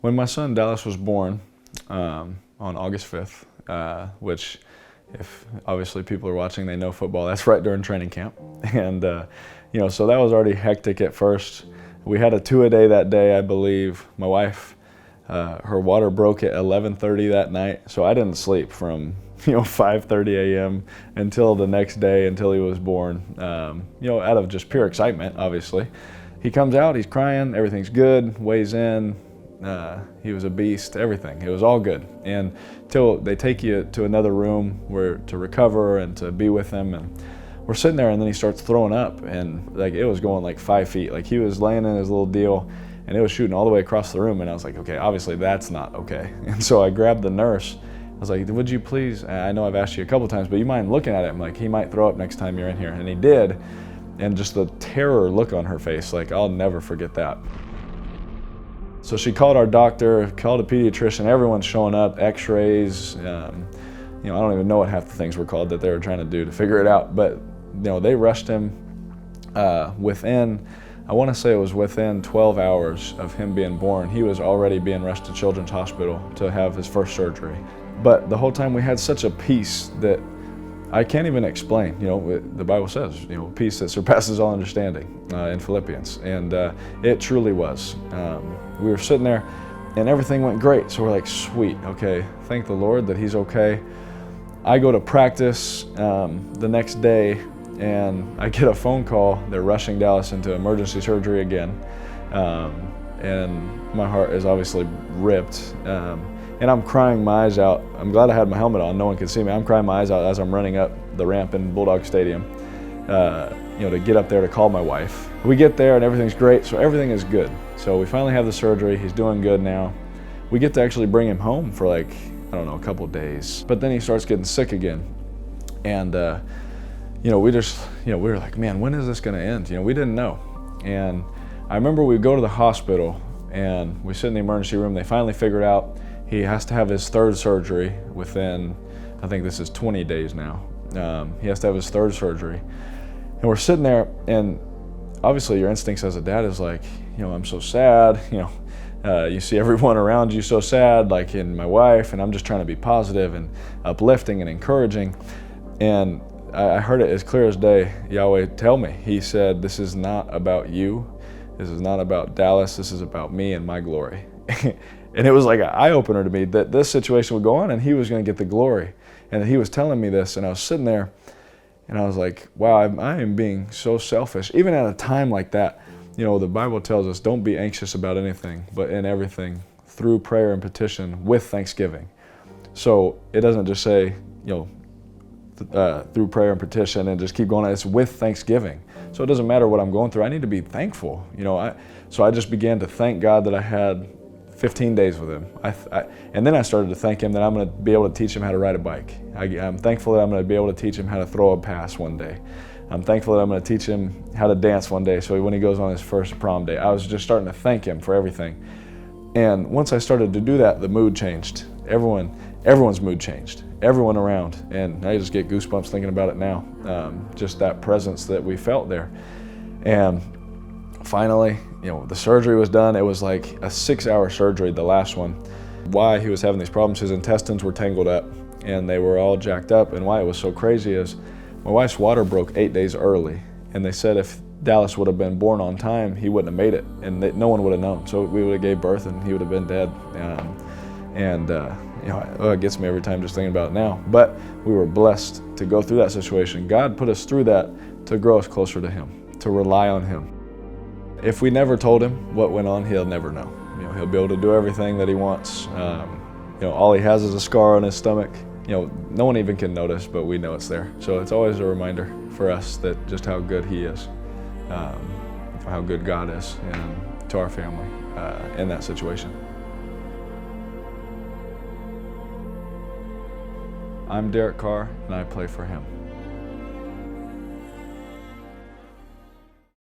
When my son Dallas was born on August 5th, which if obviously people are watching, they know football, that's right during training camp. And, so that was already hectic at first. We had a two-a-day that day, I believe. My wife, her water broke at 11:30 that night, so I didn't sleep from 5:30 a.m. until the next day, until he was born, out of just pure excitement, obviously. He comes out, he's crying, everything's good, weighs in. He was a beast, everything. It was all good. And till they take you to another room to recover and to be with him. And we're sitting there, and then he starts throwing up, and it was going like 5 feet. Like he was laying in his little deal, and it was shooting all the way across the room. And I was like, okay, obviously that's not okay. And so I grabbed the nurse. I was like, would you please, I know I've asked you a couple times, but you mind looking at him? Like, he might throw up next time you're in here. And he did. And just the terror look on her face, I'll never forget that. So she called our doctor, called a pediatrician, everyone's showing up, x-rays, I don't even know what half the things were called that they were trying to do to figure it out, but they rushed him within, I want to say it was within 12 hours of him being born, he was already being rushed to Children's Hospital to have his first surgery. But the whole time we had such a peace that I can't even explain. The Bible says, peace that surpasses all understanding in Philippians, and it truly was. We were sitting there, and everything went great. So we're like, sweet, okay, thank the Lord that he's okay. I go to practice the next day, and I get a phone call. They're rushing Dallas into emergency surgery again, and my heart is obviously ripped. And I'm crying my eyes out. I'm glad I had my helmet on, no one could see me. I'm crying my eyes out as I'm running up the ramp in Bulldog Stadium, to get up there to call my wife. We get there and everything's great, so everything is good. So we finally have the surgery, he's doing good now. We get to actually bring him home for a couple days. But then he starts getting sick again. And, we were like, man, when is this gonna end? We didn't know. And I remember we go to the hospital and we sit in the emergency room, they finally figured out he has to have his third surgery within, I think this is 20 days now. He has to have his third surgery. And we're sitting there, and obviously your instincts as a dad is like, I'm so sad, you see everyone around you so sad, and my wife, and I'm just trying to be positive and uplifting and encouraging. And I heard it as clear as day, Yahweh tell me, he said, this is not about you, this is not about Dallas, this is about me and my glory. And it was like an eye-opener to me that this situation would go on and he was going to get the glory. And he was telling me this, and I was sitting there, and I was like, wow, I am being so selfish. Even at a time like that, the Bible tells us, don't be anxious about anything, but in everything, through prayer and petition, with thanksgiving. So it doesn't just say, through prayer and petition and just keep going, it's with thanksgiving. So it doesn't matter what I'm going through, I need to be thankful. So I just began to thank God that I had 15 days with him. And then I started to thank him that I'm going to be able to teach him how to ride a bike. I'm thankful that I'm going to be able to teach him how to throw a pass one day. I'm thankful that I'm going to teach him how to dance one day, so when he goes on his first prom day. I was just starting to thank him for everything. And once I started to do that, the mood changed. Everyone's mood changed. Everyone around. And I just get goosebumps thinking about it now. Just that presence that we felt there. And finally, the surgery was done. It was like a 6-hour surgery, the last one. Why he was having these problems, his intestines were tangled up and they were all jacked up. And why it was so crazy is my wife's water broke 8 days early. And they said if Dallas would have been born on time, he wouldn't have made it. And no one would have known. So we would have gave birth and he would have been dead. It gets me every time just thinking about it now. But we were blessed to go through that situation. God put us through that to grow us closer to him, to rely on him. If we never told him what went on, he'll never know. He'll be able to do everything that he wants. All he has is a scar on his stomach. No one even can notice, but we know it's there. So it's always a reminder for us that just how good he is, how good God is, and to our family in that situation. I'm Carr, and I play for him.